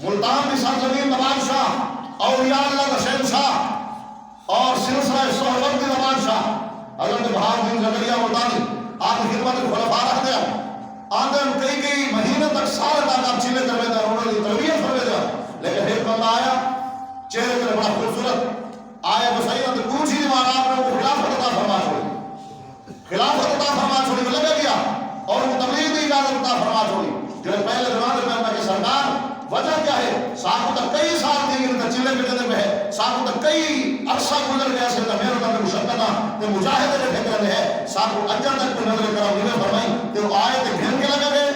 ملتان کی سرزمین کا بادشاہ، اولیاء اللہ کا شہنشاہ اور سلسلہ صحبت کا بادشاہ حضرت بہاؤالدین زکریا ملتانی آپ کی خدمت خلفاء رکھتے ہیں آدم کئی مہینے تک سال تک آپ چلے کر رہے انہوں نے تربیت کر رہے لیکن ایک بندہ آیا چہرے پر بڑا خوبصورت آیا تو صحیح تو کچھ ہی مارا آپ نے کو خلافت عطا فرما چھوڑی، خلافت عطا فرما چھوڑی وہ لگا گیا اور وہ تبلیغ کی اجازت عطا فرما چھوڑی جو پہلے زمانے میں اللہ کی سرکار وجہ کیا ہے صاحب تک کئی سال دیگر تک چلے پہ میں ہے صاحب تک کئی عرصہ گزر گیا سے میرے نظر مشکلہ تے مجاہدے کے فکر میں ہے صاحب اجر تک کو نظر کرا انہیں فرمائی تے وہ آئے تے گھن کے لگا گئے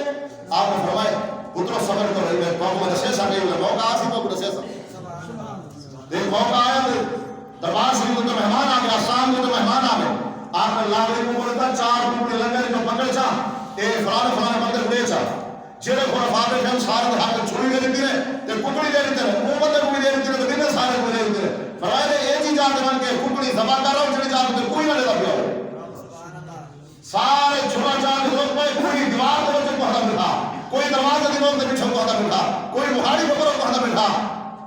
آپ نے فرمائے پترو صبر کرو میں قوم میں رسے سکے ہوئے موقع آسی کو رسے سکے دیکھ موقع آیا تے دربار سے تو مہمان آ گیا آسان کو تو مہمان آ گئے آپ نے لاغری کو بولتا چار ٹوٹے لنگر کو پکڑ چا اے فلانے مندر دے چا جڑے خلفاء کے جن سارے ہاتھ چھری دے دیتے ہیں تے کٹڑی دے دیتے ہیں وہ مندر کوئی دے دیتے ہیں تے دن سارے کو دے دیتے ہیں فرمایا اے جی جان بن کے کٹڑی ذبح کرو جڑی جان تے کوئی نہ لیتا پیا سارے چھوڑا جان لوگ پہ کوئی دیوار دے وچ کوہدا بیٹھا کوئی دروازے دی لوگ تے پیچھے کوہدا بیٹھا کوئی بخاری پکڑو کوہدا بیٹھا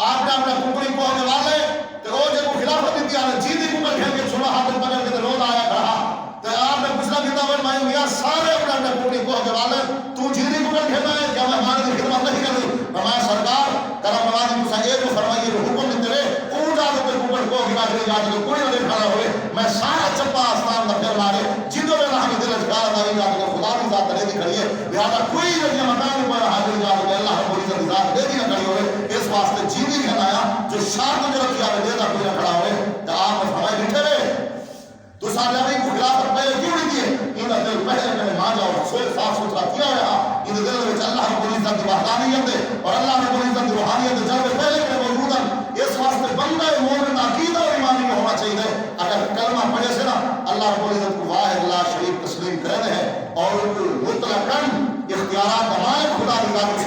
آپ نے اپنا کٹڑی کو کے والے تے او جے کو خلافت دی آ جی دی کو گھر کے چھوڑا ہاتھ پکڑ کے روز آیا کھڑا تے آپ نے پوچھا کیتا وہ میں میاں سارے اپنا کٹڑی کو کے والے تو جی دی کو گھر میں کیا مہمان کی خدمت نہیں کر رہی فرمایا سرکار کرم نوازی موسیٰ یہ جو فرمائیے حکم دیتے رہے اون جا کے کوئی کو گرا کے جا کے کوئی نہ کھڑا ہوئے میں سارا چپا آسمان کا پھر مارے جدوں میں رحم دل اذکار اللہ جا کے خدا کی ذات دے دی کھڑی ہے لہذا کوئی یہ مکان پر حاضر جا کے اللہ رب العزت کی ذات دے دی کھڑی ہوئے اس واسطے جیوی کہلایا جو شرط جو رکھیا ہے دے دا کوئی نہ کھڑا ہوئے تو آپ نے فرمایا بیٹھے رہے تو سارے کو خلافت پہلے کیوں نہیں دیے انہاں دل پہلے میں مان جاؤ سوئے صاف ستھرا کیا ہوا ان دل میں اللہ رب العزت کی وحدانیت اور اللہ رب العزت کی روحانیت جب پہلے کے موجود ہے اس واسطے بندہ مومن عقیدہ اور ایمان میں ہونا چاہیے اگر کلمہ پڑھے سے نا اللہ رب العزت کو واحد لا شریک تسلیم کرے ہیں اور مطلقاً اختیارات تمام خدا کی ذات